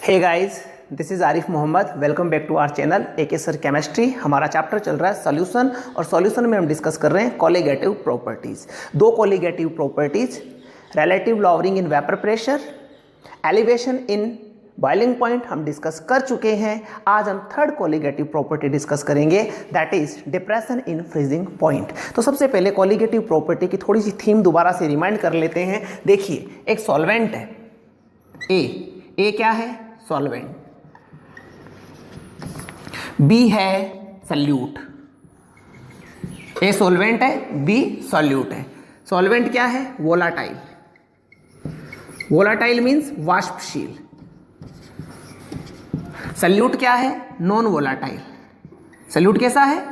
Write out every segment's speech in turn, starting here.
Hey guys, this is Arif Mohammad. Welcome back to our channel AK sir chemistry. हमारा chapter चल रहा है solution और सॉल्यूशन में हम डिस्कस कर रहे हैं कोलिगेटिव प्रॉपर्टीज़। दो colligative properties, relative lowering in vapour pressure, elevation in boiling point हम डिस्कस कर चुके हैं। आज हम थर्ड कोलिगेटिव प्रॉपर्टी डिस्कस करेंगे, that is depression in freezing point. तो सबसे पहले कोलिगेटिव प्रॉपर्टी की थोड़ी सी थीम दोबारा से रिमाइंड कर लेते हैं। देखिए, एक सॉल्वेंट है ए क्या है? सॉल्वेंट। बी है सल्यूट। ए सॉल्वेंट है, बी सॉल्यूट है। सॉल्वेंट क्या है? वोलाटाइल। वोलाटाइल मीन्स वाष्पशील। सल्यूट क्या है? Non volatile. सल्यूट कैसा है?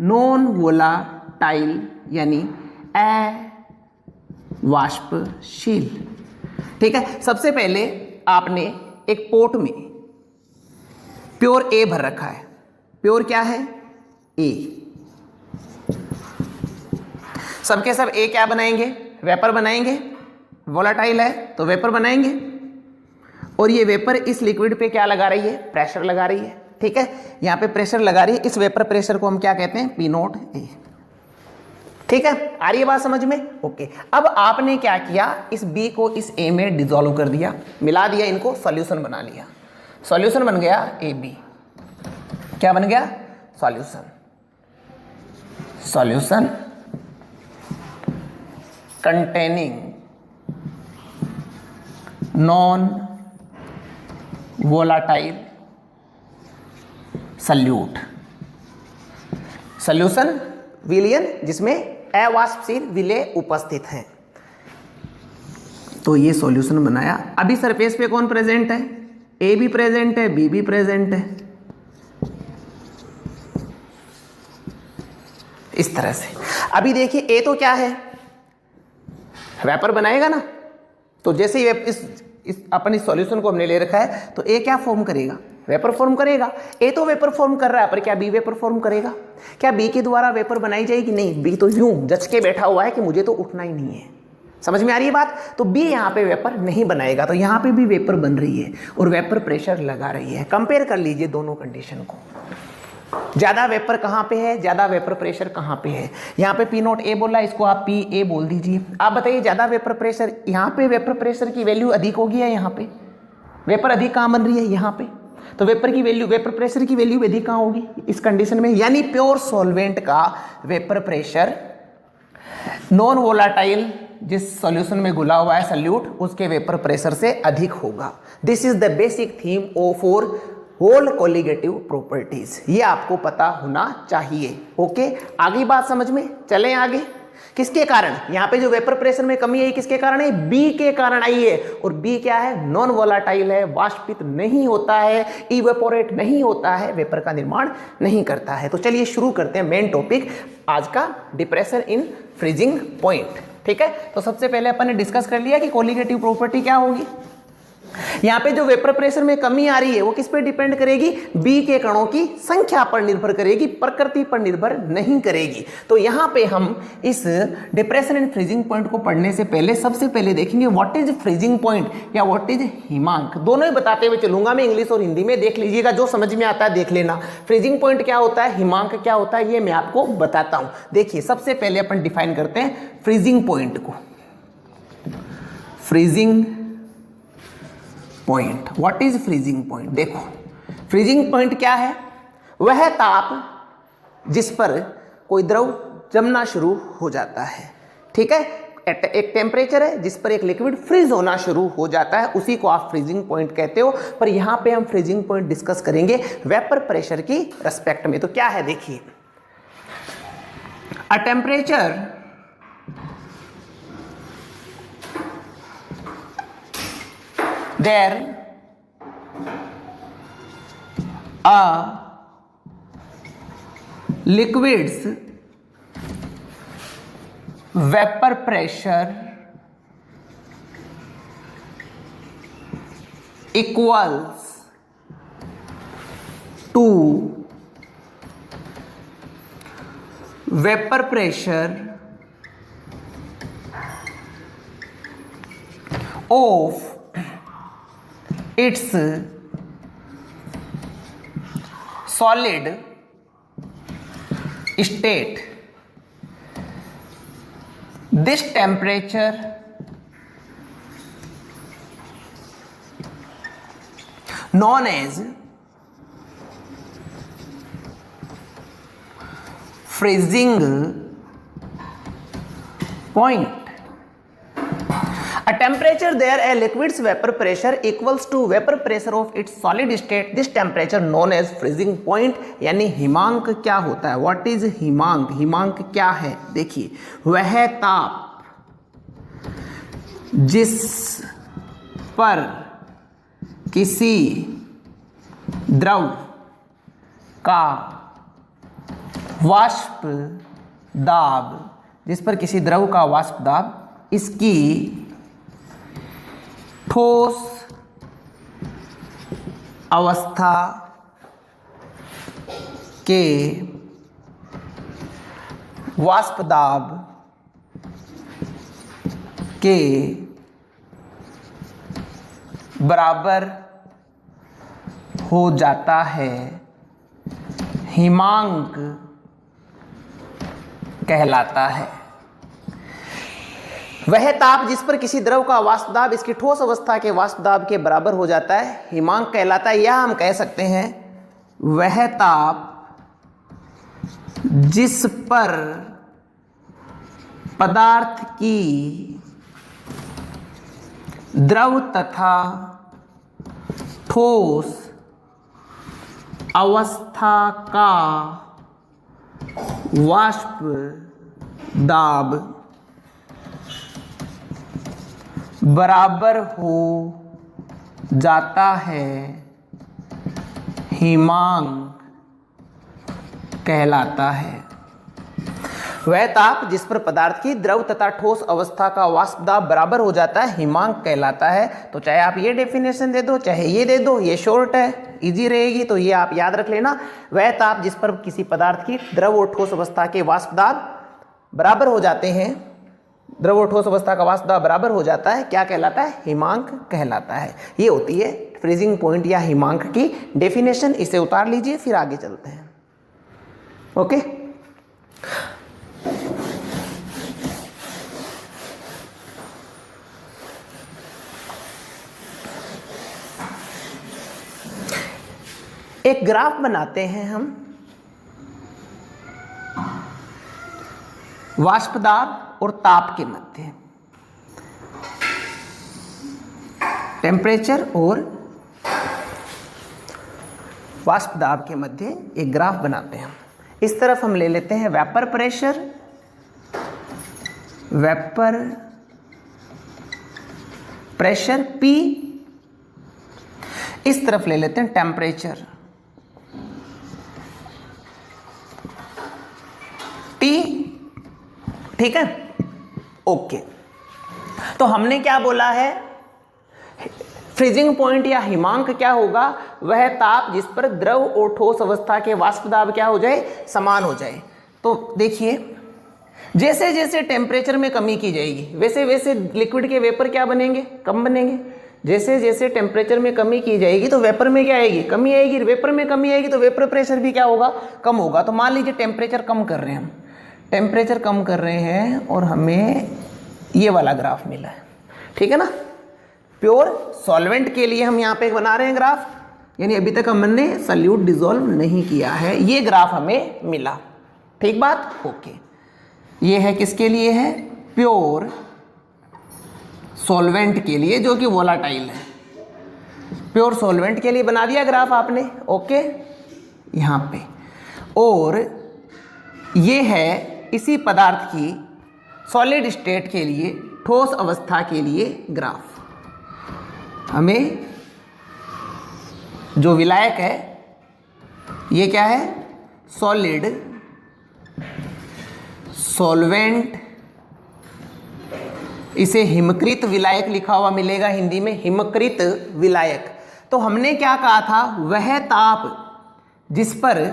नॉन वोलाटाइल यानी अवाष्पशील। ठीक है। सबसे पहले आपने एक पोट में प्योर ए भर रखा है। प्योर क्या है? ए। सबके सब ए क्या बनाएंगे? वेपर बनाएंगे। वोलाटाइल है तो वेपर बनाएंगे। और ये वेपर इस लिक्विड पे क्या लगा रही है? प्रेशर लगा रही है। ठीक है, यहां पे प्रेशर लगा रही है। इस वेपर प्रेशर को हम क्या कहते हैं? P not a. ठीक है, आ रही है बात समझ में? ओके। अब आपने क्या किया? इस बी को इस ए में डिसॉल्व कर दिया, मिला दिया, इनको सॉल्यूशन बना लिया। सॉल्यूशन बन गया ए बी। क्या बन गया? Solution. Solution containing non volatile solute. Solution विलयन जिसमें अवाष्पशील विलेय उपस्थित है। तो ये सॉल्यूशन बनाया। अभी सरफेस पे कौन प्रेजेंट है? ए भी प्रेजेंट है, बी भी प्रेजेंट है। इस तरह से अभी देखिए, ए तो क्या है? वेपर बनाएगा ना। तो जैसे ही अपन इस सॉल्यूशन को हमने ले रखा है तो ए क्या फॉर्म करेगा? वेपर फॉर्म करेगा। ए तो वेपर फॉर्म कर रहा है, पर क्या बी वेपर फॉर्म करेगा? क्या बी के द्वारा वेपर बनाई जाएगी? नहीं, बी तो यूं जच के बैठा हुआ है कि मुझे तो उठना ही नहीं है। समझ में आ रही है बात? तो बी यहाँ पे वेपर नहीं बनाएगा। तो यहाँ पे भी वेपर बन रही है और वेपर प्रेशर लगा रही है। कंपेयर कर लीजिए दोनों कंडीशन को। ज्यादा वेपर कहाँ पे है? ज्यादा वेपर प्रेशर कहाँ पे है? यहाँ पे पी नॉट ए बोला, इसको आप पी ए बोल दीजिए। आप बताइए, ज्यादा वेपर प्रेशर, यहाँ पे वेपर प्रेशर की वैल्यू अधिक होगी या यहाँ पे? वेपर अधिक कहाँ बन रही है? यहाँ पे। तो वेपर की वैल्यू, वेपर प्रेशर की वैल्यू अधिक कहाँ होगी इस कंडीशन में? यानी प्योर सॉल्वेंट का वेपर प्रेशर नॉन वोलाटाइल जिस सॉल्यूशन में घुला हुआ है सल्यूट, उसके वेपर प्रेशर से अधिक होगा। This is the basic theme for whole colligative properties. ये आपको पता होना चाहिए। ओके, आगे बात समझ में? चलें आगे। किसके कारण यहाँ पे जो वेपर प्रेशर में कमी आई, किसके कारण है? बी के कारण आई है। और बी क्या है? नॉन वोलाटाइल है, वाष्पित नहीं होता है, इवेपोरेट नहीं होता है, वेपर का निर्माण नहीं करता है। तो चलिए शुरू करते हैं मेन टॉपिक आज का, डिप्रेशन इन फ्रीजिंग पॉइंट। ठीक है, तो सबसे पहले अपन ने डिस्कस कर लिया कि कोलिगेटिव प्रॉपर्टी क्या होगी। यहाँ पे जो वेपर प्रेशर में कमी आ रही है वो किस पे डिपेंड करेगी? बी के कणों की संख्या पर निर्भर करेगी, प्रकृति पर निर्भर नहीं करेगी। तो यहाँ पे हम इस डिप्रेशन इन फ्रीजिंग पॉइंट को पढ़ने से पहले सबसे पहले देखेंगे व्हाट इज फ्रीजिंग पॉइंट या व्हाट इज हिमांक। दोनों ही बताते हुए चलूंगा मैं, इंग्लिश और हिंदी में। देख लीजिएगा, जो समझ में आता है देख लेना। फ्रीजिंग पॉइंट क्या होता है, हिमांक क्या होता है, ये मैं आपको बताता हूं। देखिए, सबसे पहले अपन डिफाइन करते हैं फ्रीजिंग पॉइंट को। Freezing point, what is freezing point? देखो, फ्रीजिंग पॉइंट क्या है? वह ताप जिस पर कोई द्रव जमना शुरू हो जाता है। ठीक है, एक टेम्परेचर है जिस पर एक लिक्विड फ्रीज होना शुरू हो जाता है, उसी को आप फ्रीजिंग पॉइंट कहते हो। पर यहां पे हम फ्रीजिंग पॉइंट डिस्कस करेंगे वेपर प्रेशर की रेस्पेक्ट में। तो क्या है देखिए, अ temperature there a liquid's vapor pressure equals to vapor pressure of its solid state, this temperature known as freezing point. A temperature there a liquid's vapor pressure equals to vapor pressure of its solid state. This temperature known as freezing point. यानी हिमांक क्या होता है? What is हिमांक? हिमांक क्या है? देखिए, वह ताप जिस पर किसी द्रव का वाष्प दाब, जिस पर किसी द्रव का वाष्प दाब इसकी ठोस अवस्था के वाष्प दाब के बराबर हो जाता है, हिमांक कहलाता है। वह ताप जिस पर किसी द्रव का वाष्प दाब इसकी ठोस अवस्था के वाष्प दाब के बराबर हो जाता है, हिमांक कहलाता है। या हम कह सकते हैं वह ताप जिस पर पदार्थ की द्रव तथा ठोस अवस्था का वाष्प दाब बराबर हो जाता है, हिमांक कहलाता है। वह ताप जिस पर पदार्थ की द्रव तथा ठोस अवस्था का वाष्प दाब बराबर हो जाता है, हिमांक कहलाता है। तो चाहे आप ये डेफिनेशन दे दो, चाहे ये दे दो, ये शॉर्ट है, इजी रहेगी, तो ये आप याद रख लेना। वह ताप जिस पर किसी पदार्थ की द्रव और ठोस अवस्था के वाष्प दाब बराबर हो जाते हैं, द्रव और ठोस अवस्था का वाष्प दाब बराबर हो जाता है, क्या कहलाता है? हिमांक कहलाता है। ये होती है फ्रीजिंग पॉइंट या हिमांक की डेफिनेशन। इसे उतार लीजिए, फिर आगे चलते हैं। ओके, एक ग्राफ बनाते हैं हम वाष्प दाब और ताप के मध्य, टेम्परेचर और वाष्प दाब के मध्य एक ग्राफ बनाते हैं हम। इस तरफ हम ले लेते हैं vapour pressure, vapour pressure P, इस तरफ ले लेते हैं टेम्परेचर T। ठीक है, ओके। तो हमने क्या बोला है? फ्रीजिंग पॉइंट या हिमांक क्या होगा? वह ताप जिस पर द्रव और ठोस अवस्था के वाष्प दाब क्या हो जाए? समान हो जाए। तो देखिए, जैसे जैसे टेम्परेचर में कमी की जाएगी वैसे वैसे लिक्विड के वेपर क्या बनेंगे? कम बनेंगे। जैसे जैसे टेम्परेचर में कमी की जाएगी तो वेपर में क्या आएगी? कमी आएगी। वेपर में कमी आएगी तो वेपर प्रेशर भी क्या होगा? कम होगा। तो मान लीजिए टेम्परेचर कम कर रहे हैं हम, टेम्परेचर कम कर रहे हैं और हमें ये वाला ग्राफ मिला है। ठीक है ना? प्योर सॉल्वेंट के लिए हम यहाँ पे बना रहे हैं ग्राफ, यानी अभी तक हमने सॉल्यूट डिसॉल्व नहीं किया है। ये ग्राफ हमें मिला। ठीक बात? ओके। ये है किसके लिए है? प्योर सॉल्वेंट के लिए, जो कि वोलाटाइल है। प्योर सॉल्वेंट के लिए बना दिया ग्राफ आपने। ओके, यहाँ पे। और ये है इसी पदार्थ की सॉलिड स्टेट के लिए, ठोस अवस्था के लिए ग्राफ। हमें जो विलायक है ये क्या है? सॉलिड सॉल्वेंट, इसे हिमकृत विलायक लिखा हुआ मिलेगा हिंदी में, हिमकृत विलायक। तो हमने क्या कहा था? वह ताप जिस पर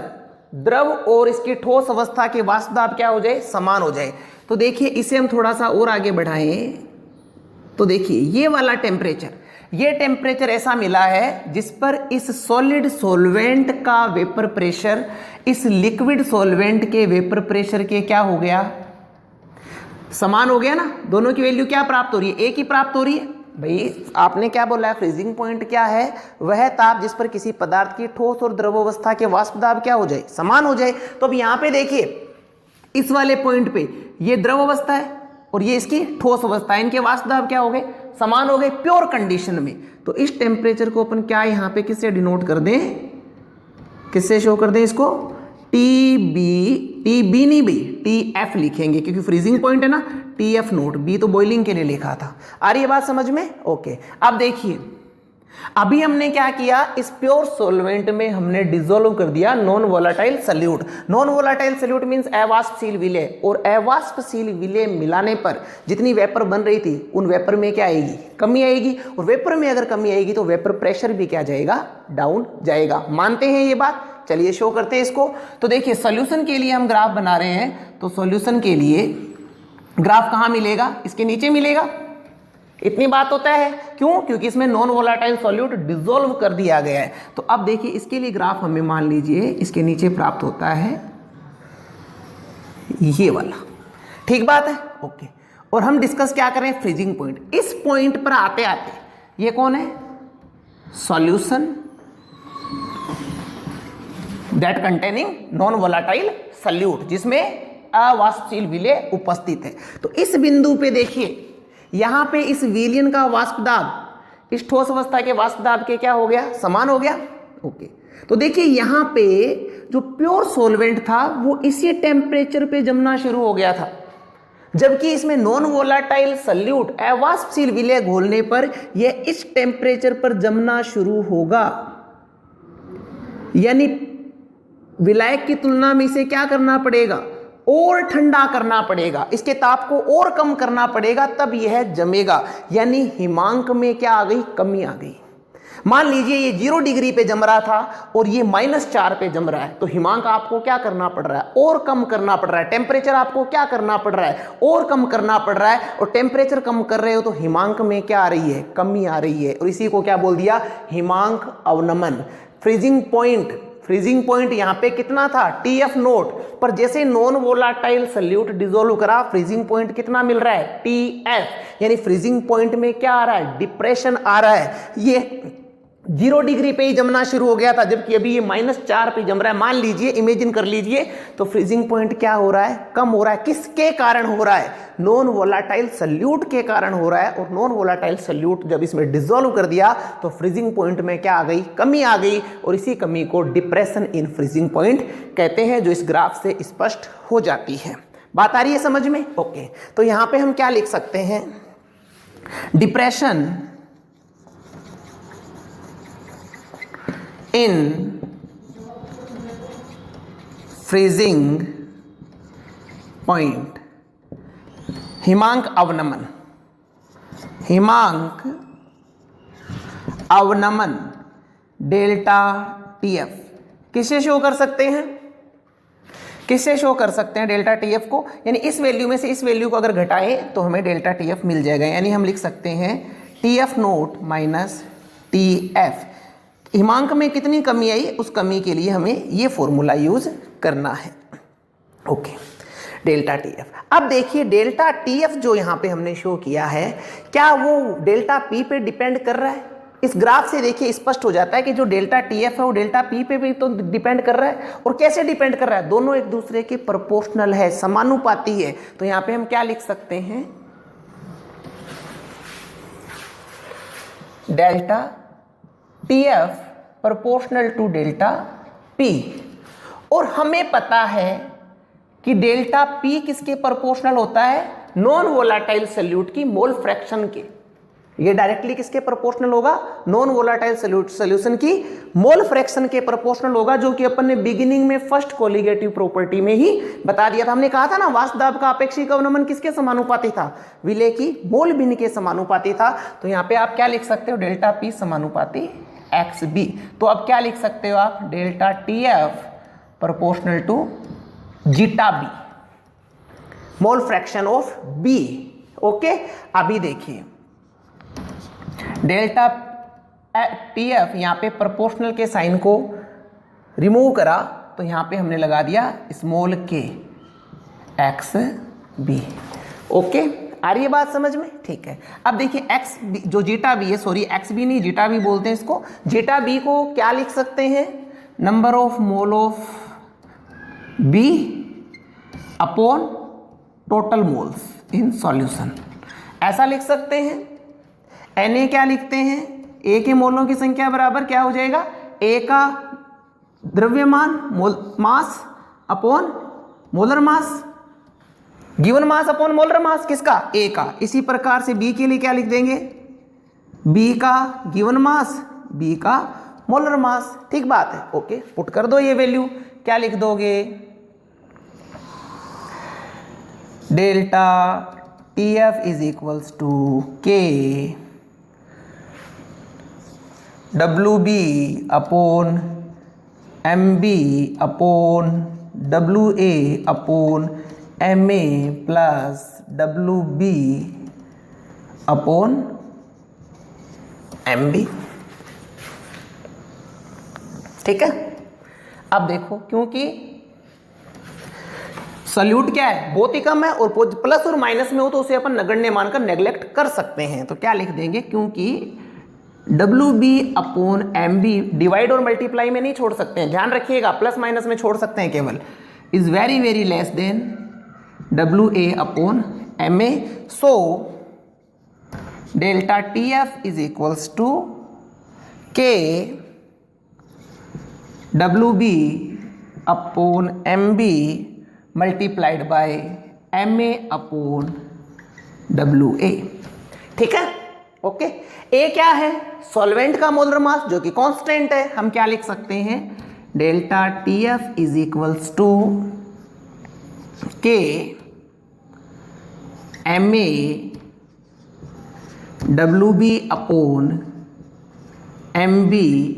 द्रव और इसकी ठोस अवस्था के वाष्प दाब क्या हो जाए? समान हो जाए। तो देखिए, इसे हम थोड़ा सा और आगे बढ़ाएं तो देखिए, ये वाला टेम्परेचर, ये टेम्परेचर ऐसा मिला है जिस पर इस सॉलिड सॉल्वेंट का वेपर प्रेशर इस लिक्विड सॉल्वेंट के वेपर प्रेशर के क्या हो गया, समान हो गया ना। दोनों की वैल्यू क्या प्राप्त हो रही है, एक ही प्राप्त हो रही है। भाई आपने क्या बोला है, फ्रीजिंग पॉइंट क्या है, वह ताप जिस पर किसी पदार्थ की ठोस और द्रव अवस्था के वाष्प दाब क्या हो जाए, समान हो जाए। तो अब यहाँ पे देखिए इस वाले पॉइंट पे ये द्रव अवस्था है और ये इसकी ठोस अवस्था है, इनके वाष्प दाब क्या हो गए, समान हो गए प्योर कंडीशन में। तो इस टेम्परेचर को अपन क्या यहाँ पे किससे डिनोट कर दें, किससे शो कर दें इसको, टी बी नहीं भाई, टी एफ लिखेंगे क्योंकि फ्रीजिंग पॉइंट है ना, टी एफ नोट, बी तो बॉइलिंग के लिए लिखा था। आ रही है बात समझ में, ओके। अब देखिए अभी हमने क्या किया, इस प्योर सॉल्वेंट में हमने डिसॉल्व कर दिया non volatile solute. Non volatile solute means अवाष्पशील विलय, और अवाष्पशील विलय मिलाने पर जितनी वेपर बन रही थी उन वेपर में क्या आएगी, कमी आएगी, और वेपर में अगर कमी आएगी तो वेपर प्रेशर भी क्या जाएगा, डाउन जाएगा। मानते हैं ये बात, चलिए शो करते हैं इसको। तो देखिए सॉल्यूशन के लिए हम ग्राफ बना रहे हैं, तो सॉल्यूशन के लिए ग्राफ कहाँ मिलेगा, इसके नीचे मिलेगा। इतनी बात होता है, क्यों, क्योंकि इसमें नॉन वोलाटाइल सॉल्यूट डिसॉल्व कर दिया गया है। तो अब देखिए इसके लिए ग्राफ हमें मान लीजिए इसके नीचे प्राप्त होता है ये वाला, ठीक बात है, ओके। और हम डिस्कस क्या करें, फ्रीजिंग पॉइंट। इस पॉइंट पर आते आते ये कौन है, solution that containing non volatile solute, जिसमें अवाष्पशील विलय उपस्थित है। तो इस बिंदु पे देखिए यहां पे इस विलयन का वाष्प दाब इस ठोस अवस्था के वाष्प दाब के क्या हो गया, समान हो गया, ओके। तो देखिए यहां पे जो प्योर सॉल्वेंट था वो इसी टेम्परेचर पे जमना शुरू हो गया था, जबकि इसमें नॉन वोलाटाइल सॉल्यूट अवाष्पशील विलय घोलने पर यह इस टेम्परेचर पर जमना शुरू होगा। यानी विलायक की तुलना में इसे क्या करना पड़ेगा, और ठंडा करना पड़ेगा, इसके ताप को और कम करना पड़ेगा, तब यह जमेगा। यानी हिमांक में क्या आ गई, कमी आ गई। मान लीजिए ये 0 डिग्री पे जम रहा था और ये -4 पे जम रहा है, तो हिमांक आपको क्या करना पड़ रहा है, और कम करना पड़ रहा है। टेम्परेचर आपको क्या करना पड़ रहा है, और कम करना पड़ रहा है। और टेम्परेचर कम कर रहे हो तो हिमांक में क्या आ रही है, कमी आ रही है, और इसी को क्या बोल दिया, हिमांक अवनमन। फ्रीजिंग पॉइंट यहाँ पे कितना था, टीएफ नोट, पर जैसे नॉन वोलाटाइल सॉल्यूट डिसॉल्व करा फ्रीजिंग पॉइंट कितना मिल रहा है, टीएफ। यानी फ्रीजिंग पॉइंट में क्या आ रहा है, डिप्रेशन आ रहा है। ये 0 डिग्री पे ही जमना शुरू हो गया था, जबकि अभी ये -4 पे जम रहा है। मान लीजिए, इमेजिन कर लीजिए, तो फ्रीजिंग पॉइंट क्या हो रहा है, कम हो रहा है। किसके कारण हो रहा है, नॉन वोलाटाइल सॉल्यूट के कारण हो रहा है। और नॉन वोलाटाइल सॉल्यूट जब इसमें डिसॉल्व कर दिया तो फ्रीजिंग पॉइंट में क्या आ गई, कमी आ गई, और इसी कमी को डिप्रेशन इन फ्रीजिंग पॉइंट कहते हैं, जो इस ग्राफ से स्पष्ट हो जाती है। बात आ रही है समझ में, ओके। तो यहां पे हम क्या लिख सकते हैं, डिप्रेशन इन फ्रीजिंग पॉइंट, हिमांक अवनमन, डेल्टा टीएफ किससे शो कर सकते हैं, किससे शो कर सकते हैं डेल्टा टीएफ को, यानी इस वैल्यू में से इस वैल्यू को अगर घटाएं तो हमें डेल्टा टीएफ मिल जाएगा। यानी हम लिख सकते हैं टीएफ नोट माइनस टीएफ। हिमांक में कितनी कमी आई, उस कमी के लिए हमें ये फॉर्मूला यूज करना है, ओके। Delta TF. अब देखिए डेल्टा टीएफ जो यहाँ पे हमने शो किया है, क्या वो डेल्टा पी पे डिपेंड कर रहा है। इस ग्राफ से देखिए स्पष्ट हो जाता है कि जो डेल्टा टीएफ है वो डेल्टा पी पे भी तो डिपेंड कर रहा है। और कैसे डिपेंड कर रहा है, दोनों एक दूसरे के प्रोपोर्शनल है, समानुपाती है। तो यहाँ पे हम क्या लिख सकते हैं, delta TF proportional to delta P. और हमें पता है कि डेल्टा पी किसके प्रोपोर्शनल होता है, नॉन वोलाटाइल सॉल्यूट की मोल फ्रैक्शन के। ये डायरेक्टली किसके प्रोपोर्शनल होगा, नॉन वोलाटाइल सॉल्यूशन की मोल फ्रैक्शन के प्रोपोर्शनल होगा, जो कि अपन ने बिगिनिंग में फर्स्ट कोलिगेटिव प्रॉपर्टी में ही बता दिया था। हमने कहा था ना, वाष्प दाब का अपेक्षिक अवनमन किसके समानुपाती था, विलय की मोल भिन्न के समानुपाती था। तो यहाँ पे आप क्या लिख सकते हो, डेल्टा पी समानुपाती एक्स बी। तो अब क्या लिख सकते हो आप, delta T F proportional to zeta B, mole fraction of B, okay. अभी देखिए डेल्टा टी एफ, यहाँ पे प्रोपोर्शनल के साइन को रिमूव करा तो यहाँ पे हमने लगा दिया स्मॉल के एक्स बी। ओके, आ रही है बात समझ में? ठीक है। अब देखिए एक्स बी जो जीटा बी है, सॉरी एक्स बी नहीं जीटा बी बोलते हैं इसको, जीटा बी को क्या लिख सकते हैं? Number of mole of B upon total moles in solution, ऐसा लिख सकते हैं। Na क्या लिखते हैं? ए के मोलों की संख्या बराबर क्या हो जाएगा? ए का द्रव्यमान mass upon molar mass, given mass upon molar mass किसका? ए का। इसी प्रकार से बी के लिए क्या लिख देंगे? बी का गिवन मास, बी का मोलर मास। ठीक बात है। ओके, पुट कर दो ये वैल्यू, क्या लिख दोगे? Delta T F is equals to K W B upon M B upon W A upon M A plus W B upon M B. ठीक है। अब देखो, क्योंकि सॉल्यूट क्या है? बहुत ही कम है और प्लस और माइनस में हो तो उसे अपन नगण्य मानकर नेग्लेक्ट कर सकते हैं। तो क्या लिख देंगे? क्योंकि W B upon M B divide और मल्टीप्लाई में नहीं छोड़ सकते हैं, ध्यान रखिएगा, प्लस माइनस में छोड़ सकते हैं केवल, is very very less than W A upon M A. So delta T F is equals to K W B upon M B multiplied by M A upon W A. ठीक है। Okay, ए क्या है? Solvent का molar mass जो कि constant है। हम क्या लिख सकते हैं? Delta T F is equals to K M A W B upon M B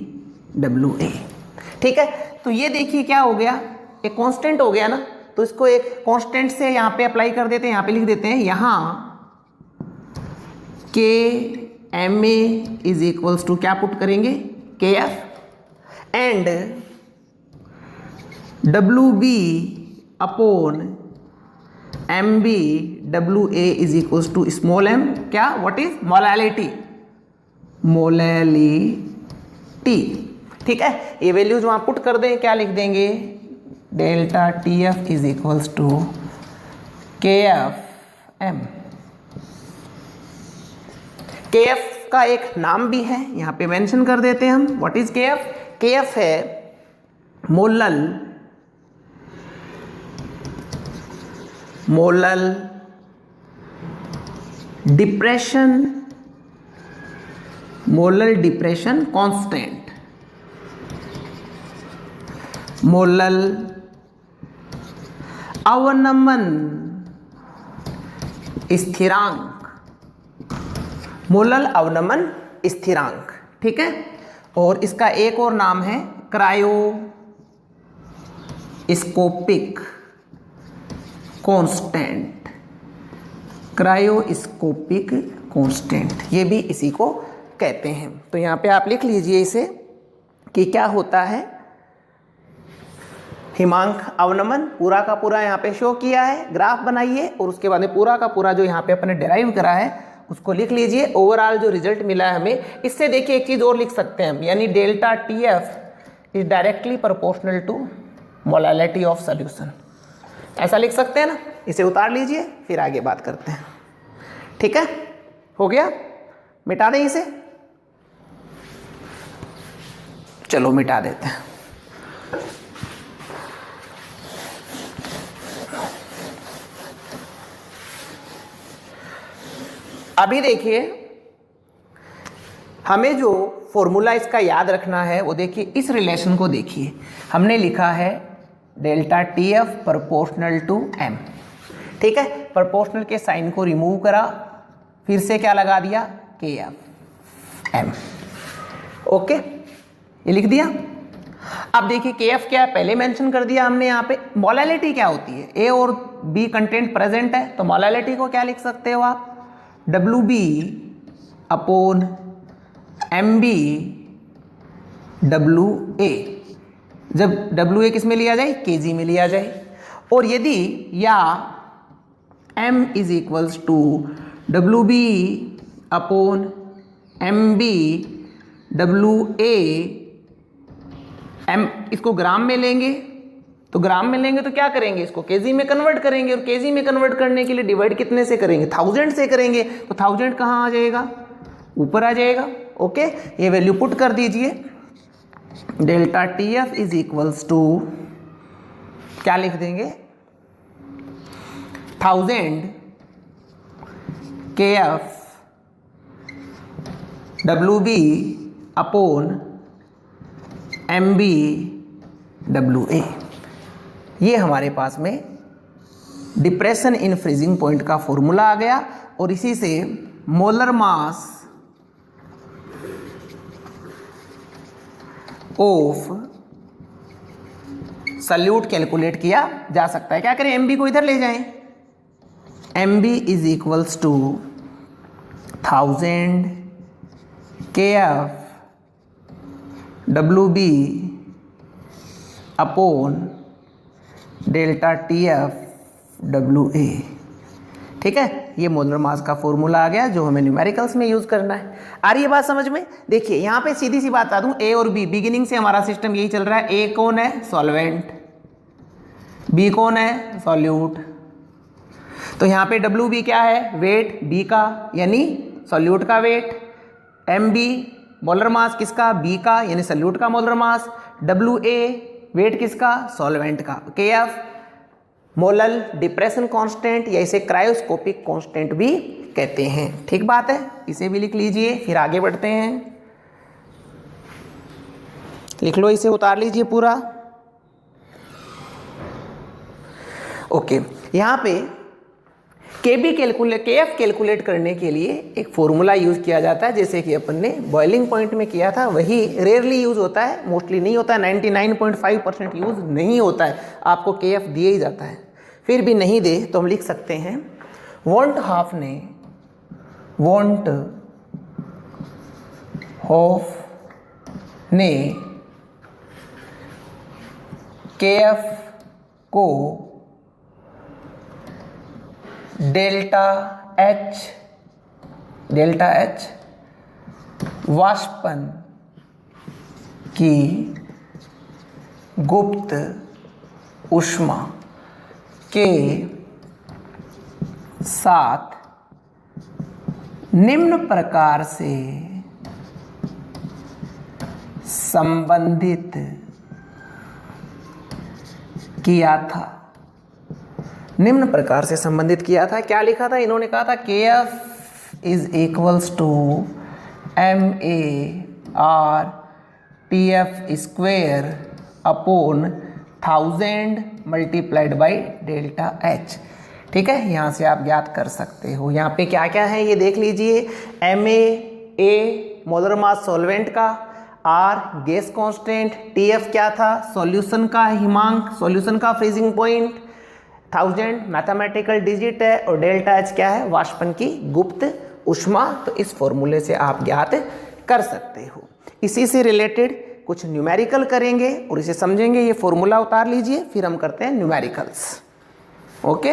W A. ठीक है। तो ये देखिए क्या हो गया, एक कांस्टेंट हो गया ना, तो इसको एक कांस्टेंट से यहाँ पे अप्लाई कर देते हैं, यहाँ पे लिख देते हैं, यहाँ के M A is equals to क्या पुट करेंगे? K F and W B upon M B W A is equals to small M, क्या? What is molality? मोलैलिटी। ठीक है। ये वैल्यूज वहाँ पुट कर दें, क्या लिख देंगे? Delta T F is equals to K F M. K F का एक नाम भी है, यहाँ पे मेंशन कर देते हैं हम। What is K F? K F है molal depression, molal depression constant, molal अवनमन स्थिरांक, मोलल अवनमन स्थिरांक। ठीक है। और इसका एक और नाम है क्रायोस्कोपिक कांस्टेंट, क्रायोस्कोपिक कांस्टेंट, ये भी इसी को कहते हैं। तो यहाँ पे आप लिख लीजिए इसे कि क्या होता है, हिमांक अवनमन पूरा का पूरा यहाँ पे शो किया है, ग्राफ बनाइए और उसके बाद में पूरा का पूरा जो यहाँ पे अपने डेराइव करा है उसको लिख लीजिए। ओवरऑल जो रिजल्ट मिला है हमें, इससे देखिए एक चीज़ और लिख सकते हैं हम, यानी delta T F is directly proportional to molality of solution, ऐसा लिख सकते हैं ना। इसे उतार लीजिए, फिर आगे बात करते हैं। ठीक है, हो गया? मिटा दें इसे, चलो मिटा देते हैं। अभी देखिए हमें जो फॉर्मूला इसका याद रखना है वो देखिए, इस रिलेशन को देखिए, हमने लिखा है delta T F proportional to M. ठीक है, प्रोपोर्शनल के साइन को रिमूव करा, फिर से क्या लगा दिया? के एफ एम। ओके, ये लिख दिया। अब देखिए के एफ क्या है, पहले मेंशन कर दिया हमने। यहाँ पे मोलैलिटी क्या होती है? ए और बी कंटेंट प्रेजेंट है, तो मोलैलिटी को क्या लिख सकते हो आप? W B upon MB WA, जब WA किस में लिया जाए, kg में लिया जाए। और यदि या M is equals to WB upon MB WA, M इसको ग्राम में लेंगे, तो ग्राम में लेंगे तो क्या करेंगे, इसको केजी में कन्वर्ट करेंगे, और केजी में कन्वर्ट करने के लिए डिवाइड कितने से करेंगे, 1000 से करेंगे, तो 1000 कहाँ आ जाएगा, ऊपर आ जाएगा। ओके, ये वैल्यू पुट कर दीजिए। Delta TF is equals to क्या लिख देंगे, 1000 KF WB upon MB WA। ये हमारे पास में डिप्रेशन इन फ्रीजिंग पॉइंट का फॉर्मूला आ गया, और इसी से molar mass of solute calculate किया जा सकता है। क्या करें, MB को इधर ले जाएं, MB is equals to 1000 KF WB upon delta TF WA। ठीक है, ये मोलर मास का फॉर्मूला आ गया जो हमें न्यूमेरिकल्स में यूज करना है। आ रही है बात समझ में। देखिए यहाँ पे सीधी सी बात बता दूं, A और B बिगिनिंग से हमारा सिस्टम यही चल रहा है। A कौन है, सॉल्वेंट, B कौन है, सॉल्यूट। तो यहाँ पे WB क्या है, वेट B का, यानी सॉल्यूट का वेट। MB मोलर मास किसका, B का, यानी सॉल्यूट का मोलर मास। WA वेट किसका, सॉल्वेंट का। KF मोलल डिप्रेशन कांस्टेंट, या इसे क्रायोस्कोपिक कांस्टेंट भी कहते हैं। ठीक बात है, इसे भी लिख लीजिए, फिर आगे बढ़ते हैं। लिख लो, इसे उतार लीजिए पूरा। ओके, यहाँ पे KF कैलकुलेट करने के लिए एक फॉर्मूला यूज किया जाता है, जैसे कि अपन ने बॉइलिंग पॉइंट में किया था, वही रेयरली यूज होता है, मोस्टली नहीं होता है, 99.5% यूज नहीं होता है। आपको KF दिया ही जाता है, फिर भी नहीं दे तो हम लिख सकते हैं वॉन्ट हाफ ने KF को डेल्टा H वाष्पन की गुप्त ऊष्मा के साथ निम्न प्रकार से संबंधित किया था। निम्न प्रकार से संबंधित किया था, क्या लिखा था, इन्होंने कहा था KF is equals to MAR TF square upon 1000 multiplied by delta H। ठीक है, यहाँ से आप ज्ञात कर सकते हो। यहाँ पे क्या क्या है ये देख लीजिए। MA मोलर मास सॉल्वेंट का, R गैस कांस्टेंट, TF क्या था, सॉल्यूशन का हिमांक, सॉल्यूशन का फ्रीजिंग पॉइंट, 1000 मैथमेटिकल डिजिट है, और डेल्टा H क्या है, वाष्पन की गुप्त ऊष्मा। तो इस फॉर्मूले से आप ज्ञात कर सकते हो। इसी से रिलेटेड कुछ न्यूमेरिकल करेंगे और इसे समझेंगे। ये फॉर्मूला उतार लीजिए, फिर हम करते हैं न्यूमेरिकल्स। ओके,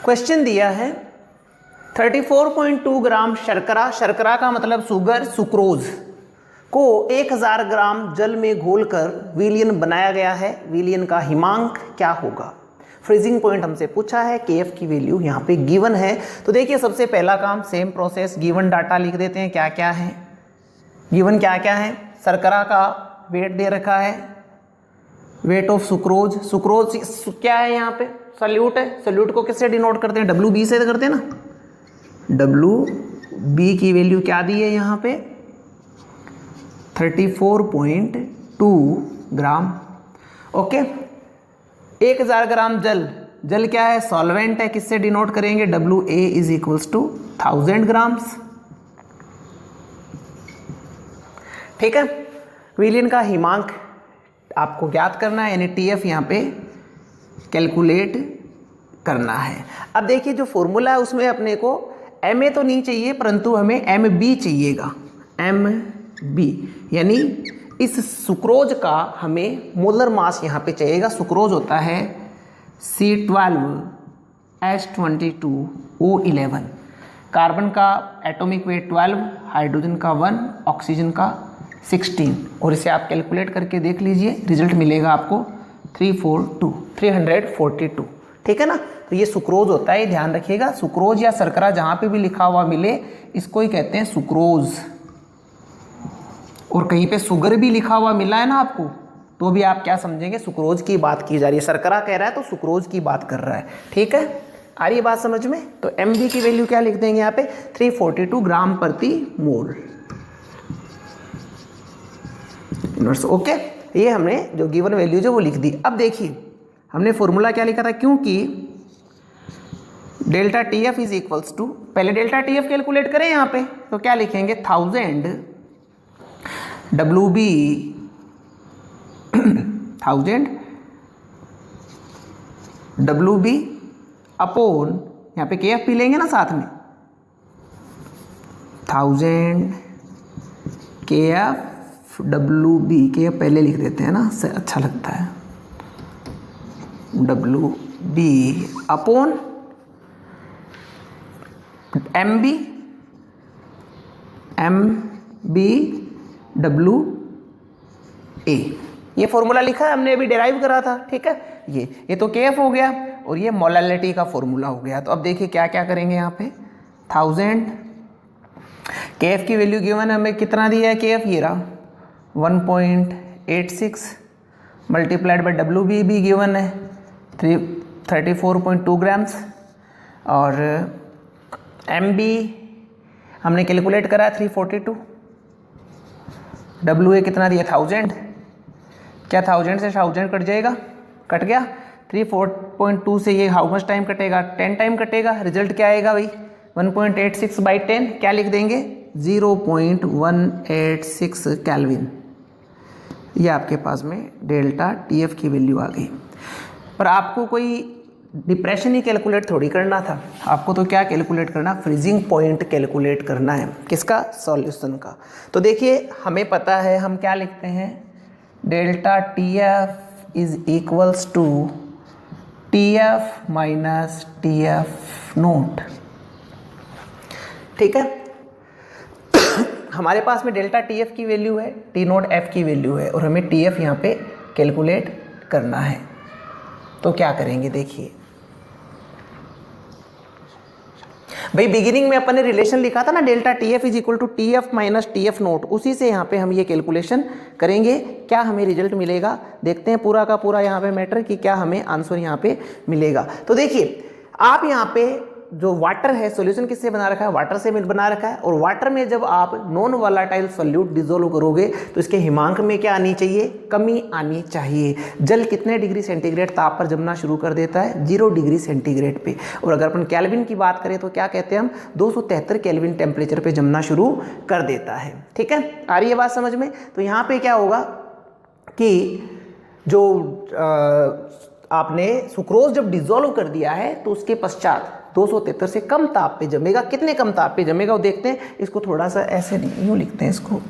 क्वेश्चन दिया है 34.2 ग्राम शर्करा, शर्करा का मतलब शुगर, सुक्रोज को 1000 ग्राम जल में घोलकर विलियन बनाया गया है। विलियन का हिमांक क्या होगा। फ्रीजिंग पॉइंट हमसे पूछा है, KF की वैल्यू यहाँ पे गिवन है। तो देखिए सबसे पहला काम, सेम प्रोसेस, गिवन डाटा लिख देते हैं। क्या क्या है गिवन, क्या क्या है, शर्करा का वेट दे रखा है, वेट ऑफ सुक्रोज, सुक्रोज क्या है यहाँ पे, सल्यूट है। सल्यूट को किससे डिनोट करते हैं, WB से करते हैं ना। WB की वैल्यू क्या दी है यहाँ पे, 34.2 ग्राम। ओके, 1000 ग्राम जल, जल क्या है, सॉल्वेंट है, किससे डिनोट करेंगे, WA is equals to 1000 grams. ठीक है, विलियन का हिमांक आपको ज्ञात करना है, यानी TF यहाँ पे कैलकुलेट करना है। अब देखिए जो फॉर्मूला है उसमें अपने को Ma तो नहीं चाहिए परंतु हमें Mb चाहिएगा, Mb यानी इस सुक्रोज का हमें मोलर मास यहाँ पे चाहिएगा। सुक्रोज होता है C12H22O11, कार्बन का एटॉमिक वेट 12, हाइड्रोजन का 1, ऑक्सीजन का 16 और इसे आप कैलकुलेट करके देख लीजिए, रिजल्ट मिलेगा आपको 342। ठीक है ना। तो ये सुक्रोज होता है, ये ध्यान रखिएगा। सुक्रोज या शर्करा जहाँ पे भी लिखा हुआ मिले इसको ही कहते हैं सुक्रोज। और कहीं पे शुगर भी लिखा हुआ मिला है ना आपको, तो भी आप क्या समझेंगे, सुक्रोज की बात की जा रही है। शर्करा कह रहा है तो सुक्रोज की बात कर रहा है। ठीक है, आ रही है बात समझ में। तो Mb की वैल्यू क्या लिख देंगे यहाँ पे 342 ग्राम प्रति मोल इनवर्स। ओके, ये हमने जो गिवन वैल्यू जो वो लिख दी। अब देखिए हमने फॉर्मूला क्या लिखा था, क्योंकि delta TF is equals to, पहले डेल्टा TF कैलकुलेट करें यहाँ पे, तो क्या लिखेंगे 1000 WB 1000 WB अपोन यहाँ पे KF पी लेंगे ना साथ में, 1000 KF WB, KF पहले लिख देते हैं ना, से अच्छा लगता है, WB अपोन MB WA। ये फॉर्मूला लिखा है हमने, अभी डेराइव करा था। ठीक है, ये तो KF हो गया और ये मोलालिटी का फॉर्मूला हो गया। तो अब देखिए क्या क्या करेंगे यहाँ पे, 1000 KF की वैल्यू गिवन हमें कितना दिया है, KF ये रहा 1.86 मल्टीप्लाइड बाई WB भी गिवन है 34.2 ग्राम्स, और MB हमने कैलकुलेट करा 342, WA कितना दिया 1000, क्या 1000 से 1000 कट जाएगा, कट गया। 3.2 से ये हाउ मच टाइम कटेगा, 10 टाइम कटेगा। रिजल्ट क्या आएगा भाई 1.86 बाई 10, क्या लिख देंगे 0.186 केल्विन। ये आपके पास में डेल्टा TF की वैल्यू आ गई। पर आपको कोई डिप्रेशन ही कैलकुलेट थोड़ी करना था, आपको तो क्या कैलकुलेट करना, फ्रीजिंग पॉइंट कैलकुलेट करना है। किसका, सॉल्यूशन का। तो देखिए हमें पता है हम क्या लिखते हैं, delta TF is equals to TF minus TF naught. ठीक है, हमारे पास में डेल्टा TF की वैल्यू है, T नोट F की वैल्यू है, और हमें TF यहाँ पे कैलकुलेट करना है। तो क्या करेंगे, देखिए भाई बिगिनिंग में अपन ने रिलेशन लिखा था ना, delta TF is equal to TF minus TF naught, उसी से यहाँ पे हम ये कैलकुलेशन करेंगे। क्या हमें रिजल्ट मिलेगा, देखते हैं पूरा का पूरा यहाँ पे मैटर कि क्या हमें आंसर यहाँ पे मिलेगा। तो देखिए आप यहाँ पे जो वाटर है, सॉल्यूशन किससे बना रखा है, वाटर से बना रखा है। और वाटर में जब आप नॉन वोलेटाइल सॉल्यूट डिसोल्व करोगे तो इसके हिमांक में क्या आनी चाहिए, कमी आनी चाहिए। जल कितने डिग्री सेंटीग्रेड ताप पर जमना शुरू कर देता है, 0 डिग्री सेंटीग्रेड पे। और अगर अपन केल्विन की बात करें तो क्या कहते हैं हम, 273 केल्विन टेम्परेचर पे जमना शुरू कर देता है। ठीक है, आ रही है बात समझ में। तो यहाँ पे क्या होगा कि जो आपने सुक्रोज जब डिसोल्व कर दिया है तो उसके पश्चात 273 से कम ताप पे जमेगा। कितने कम ताप पे जमेगा वो देखते हैं। इसको थोड़ा सा ऐसे नहीं, यूँ लिखते हैं इसको,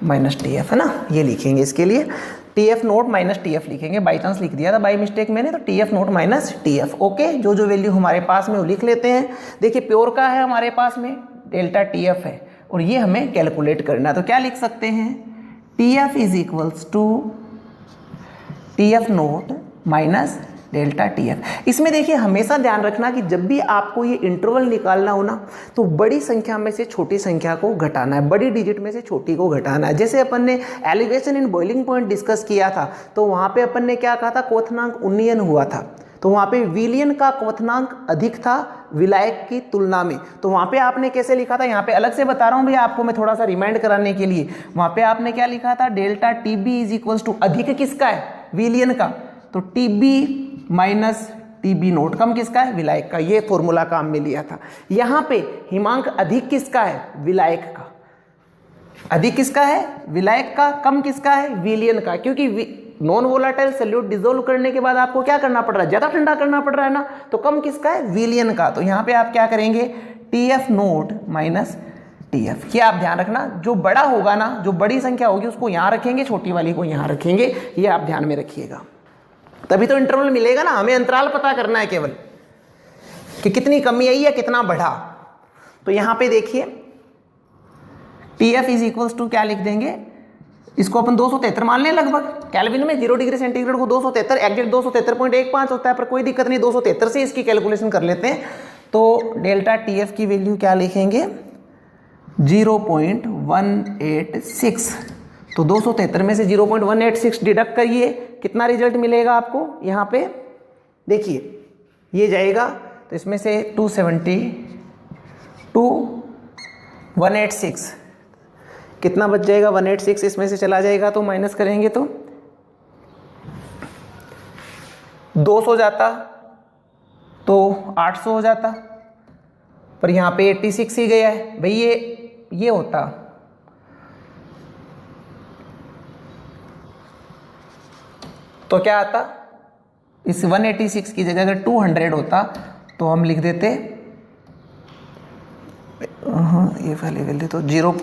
माइनस TF है ना, ये लिखेंगे इसके लिए TF नोट माइनस TF लिखेंगे। बाई चांस लिख दिया था बाई मिस्टेक मैंने, तो TF naught minus TF। Okay, जो जो वैल्यू हमारे पास में वो लिख लेते हैं। देखिए प्योर का है हमारे पास में डेल्टा TF है और ये हमें कैलकुलेट करना है। तो क्या लिख सकते हैं, TF is equals to TF naught minus delta TF। इसमें देखिए हमेशा ध्यान रखना कि जब भी आपको ये इंटरवल निकालना हो ना, तो बड़ी संख्या में से छोटी संख्या को घटाना है, बड़ी डिजिट में से छोटी को घटाना है। जैसे अपन ने elevation in boiling point discuss किया था, तो वहाँ पे अपन ने क्या कहा था, क्वथनांक उन्नयन हुआ था, तो वहाँ पे विलयन का क्वथनांक अधिक था विलायक की तुलना में। तो वहाँ पे आपने कैसे लिखा था, यहाँ पे अलग से बता रहा हूँ भैया आपको मैं थोड़ा सा रिमाइंड कराने के लिए। वहाँ पे आपने क्या लिखा था, delta TB is equals to, अधिक किसका है, विलयन का, तो TB माइनस TB नोट, कम किसका है, विलायक का। ये फॉर्मूला काम में लिया था। यहाँ पे हिमांक अधिक किसका है, विलायक का, अधिक किसका है, विलायक का, कम किसका है, विलयन का। क्योंकि नॉन वोलाटाइल सॉल्यूट डिसोल्व करने के बाद आपको क्या करना पड़ रहा है, ज़्यादा ठंडा करना पड़ रहा है ना, तो कम किसका है, विलियन का। तो यहाँ पे आप क्या करेंगे, TF नोट माइनस TF। ये आप ध्यान रखना, जो बड़ा होगा ना, जो बड़ी संख्या होगी उसको यहाँ रखेंगे, छोटी वाली को यहाँ रखेंगे, ये आप ध्यान में रखिएगा। तभी तो इंटरवल मिलेगा ना, हमें अंतराल पता करना है केवल कि कितनी कमी आई या कितना बढ़ा। तो यहाँ पे देखिए TF इज इक्वल्स टू क्या लिख देंगे, इसको अपन 273 मान लें लगभग। केल्विन में 0 डिग्री सेंटीग्रेड को 273 एग्जैक्ट 273.15 होता है, पर कोई दिक्कत नहीं, 273 से इसकी कैलकुलेशन कर लेते हैं। तो डेल्टा TF की वैल्यू क्या लिखेंगे, 0.186। तो 273 में से 0.186 डिडक्ट करिए, कितना रिजल्ट मिलेगा आपको, यहाँ पे देखिए ये जाएगा, तो इसमें से 186 कितना बच जाएगा, 186 इसमें से चला जाएगा, तो माइनस करेंगे तो 200 जाता, तो 800 हो जाता, पर यहाँ पे 86 ही गया है भाई, ये होता तो क्या आता, इस 186 की जगह अगर 200 होता तो हम लिख देते, ये वाली वैल्यू तो 0.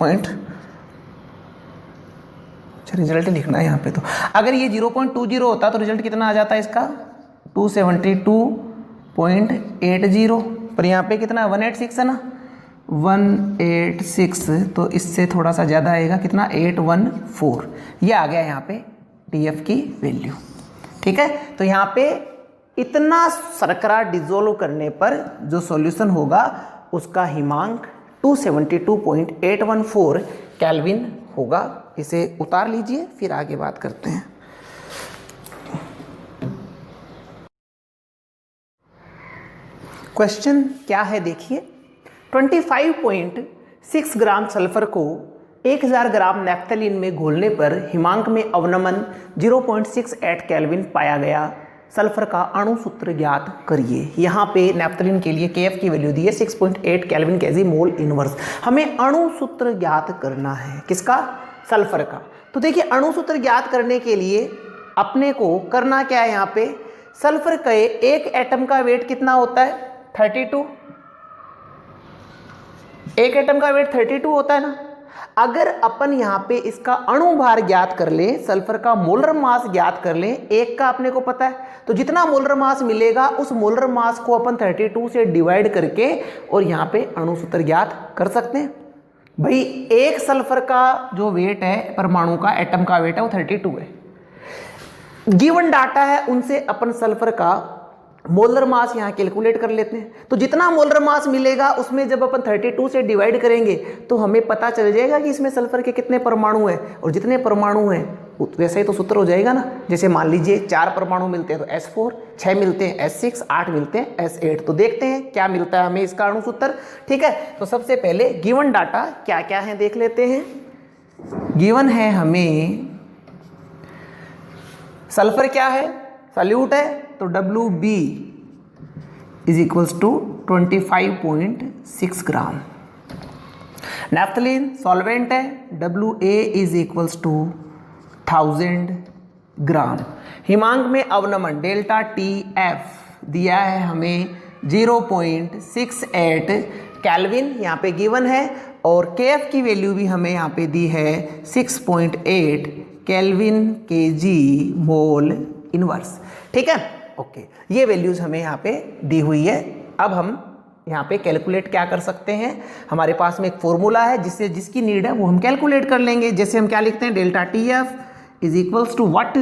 अच्छा रिजल्ट लिखना है यहाँ पे, तो अगर ये 0.20 होता तो रिजल्ट कितना आ जाता है इसका, 272.80, पर यहाँ पे कितना 186 है ना, 186, तो इससे थोड़ा सा ज़्यादा आएगा, कितना 814, ये आ गया यहाँ पे TF की वैल्यू। ठीक है, तो यहाँ पे इतना शर्करा डिसोल्व करने पर जो सॉल्यूशन होगा उसका हिमांक 272.814 केल्विन होगा। इसे उतार लीजिए, फिर आगे बात करते हैं। क्वेश्चन क्या है देखिए, 25.6 ग्राम सल्फर को 1000 ग्राम नैफ्थलीन में घोलने पर हिमांक में अवनमन 0.68 केल्विन पाया गया, सल्फर का अणु सूत्र ज्ञात करिए। यहाँ पे नैफ्थलीन के लिए KF की वैल्यू दी है 6.8 केल्विन केजी मोल इनवर्स। हमें अणु सूत्र ज्ञात करना है, किसका, सल्फर का। तो देखिए अणु सूत्र ज्ञात करने के लिए अपने को करना क्या है, यहाँ पे सल्फर के एक एटम का वेट कितना होता है, 32, एक एटम का वेट 32 होता है ना। अगर अपन यहाँ पे इसका अणु भार ज्ञात कर ले, सल्फर का मोलर मास ज्ञात कर ले, एक का अपने को पता है, तो जितना मोलर मास मिलेगा उस मोलर मास को अपन 32 से डिवाइड करके और यहाँ पे अणु सूत्र ज्ञात कर सकते हैं। भाई एक सल्फर का जो वेट है, परमाणु का, एटम का वेट है, वो 32 है। गिवन डाटा है उनसे अपन सल्फर का मोलर मास यहाँ कैलकुलेट कर लेते हैं। तो जितना मोलर मास मिलेगा उसमें जब अपन 32 से डिवाइड करेंगे तो हमें पता चल जाएगा कि इसमें सल्फर के कितने परमाणु हैं, और जितने परमाणु हैं वैसे ही तो सूत्र हो जाएगा ना। जैसे मान लीजिए 4 परमाणु मिलते हैं तो S4, 6 मिलते हैं S6, 8 मिलते हैं S8। तो देखते हैं क्या मिलता है हमें इसका अणु सूत्र। ठीक है, तो सबसे पहले गिवन डाटा क्या क्या है देख लेते हैं। गिवन है हमें सल्फर क्या है, सल्यूट है, तो WB is equals to 25.6 gram. Naphthalene solvent है, WA is equals to 1000 gram. हिमांक में अवनमन डेल्टा TF दिया है हमें 0.68 केल्विन, यहाँ पे गिवन है, और KF की वैल्यू भी हमें यहाँ पे दी है 6.8 केल्विन केजी मोल इनवर्स। ठीक है, ओके, ये वैल्यूज हमें यहाँ पे दी हुई है। अब हम यहाँ पे कैलकुलेट क्या कर सकते हैं, हमारे पास में एक फॉर्मूला है जिसकी नीड है वो हम कैलकुलेट कर लेंगे। जैसे हम क्या लिखते हैं, delta TF is equals to what,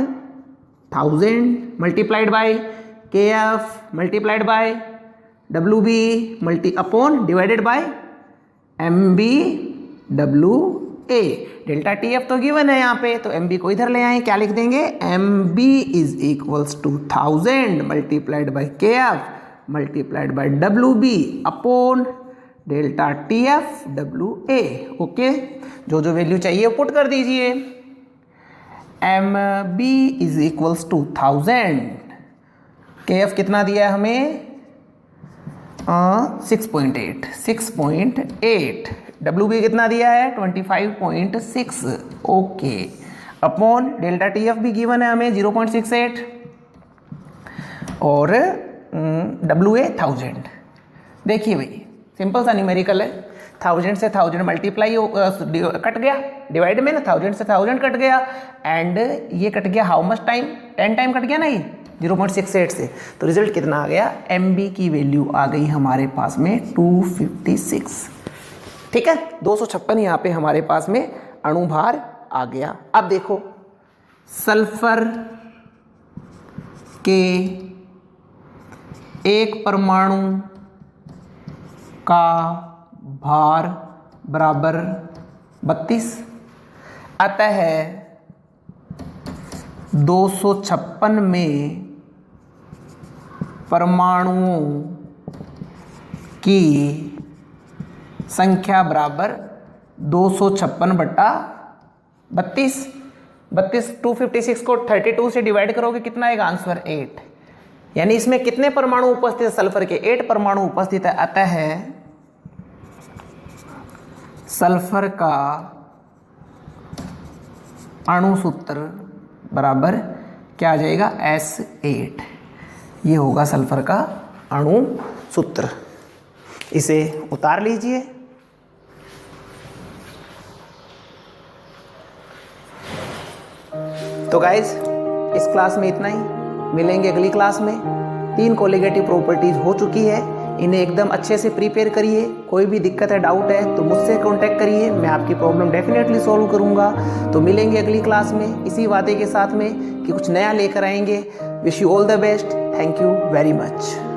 1000 multiplied by KF multiplied by WB upon divided by MBWA। Delta TF तो गिवन है यहाँ पे, तो MB को इधर ले आए, क्या लिख देंगे, MB is equals to 1000 multiplied by KF multiplied by WB upon delta TF/WA। Okay, जो जो वैल्यू चाहिए वो पुट कर दीजिए। MB is equals to 1000, KF कितना दिया है हमें, 6.8, WB कितना दिया है 25.6। ओके, अपॉन डेल्टा TF भी गिवन है हमें 0.68 और WA 1000। देखिए भाई सिंपल सा न्यूमेरिकल है, 1000 से 1000 मल्टीप्लाई कट गया, डिवाइड में ना 1000 से 1000 कट गया, एंड ये कट गया how much time, 10 time cut गया ना ये 0.68 से। तो रिजल्ट कितना आ गया, MB की वैल्यू आ गई हमारे पास में 256। ठीक है, 256 यहाँ पे हमारे पास में अणुभार आ गया। अब देखो सल्फर के एक परमाणु का भार बराबर 32, अतः 256 में परमाणुओं की संख्या बराबर 256/32। 256 को 32 से डिवाइड करोगे कितना आएगा आंसर 8, यानी इसमें कितने परमाणु उपस्थित है, सल्फर के 8 परमाणु उपस्थित है। अतः सल्फर का अणु सूत्र बराबर क्या आ जाएगा, S8। ये होगा सल्फर का अणु सूत्र। इसे उतार लीजिए। तो गाइज इस क्लास में इतना ही, मिलेंगे अगली क्लास में। 3 कोलिगेटिव प्रॉपर्टीज हो चुकी है, इन्हें एकदम अच्छे से प्रिपेयर करिए। कोई भी दिक्कत है, डाउट है तो मुझसे कांटेक्ट करिए, मैं आपकी प्रॉब्लम डेफिनेटली सॉल्व करूंगा। तो मिलेंगे अगली क्लास में इसी वादे के साथ में कि कुछ नया लेकर आएंगे। Wish you all the best, thank you very much.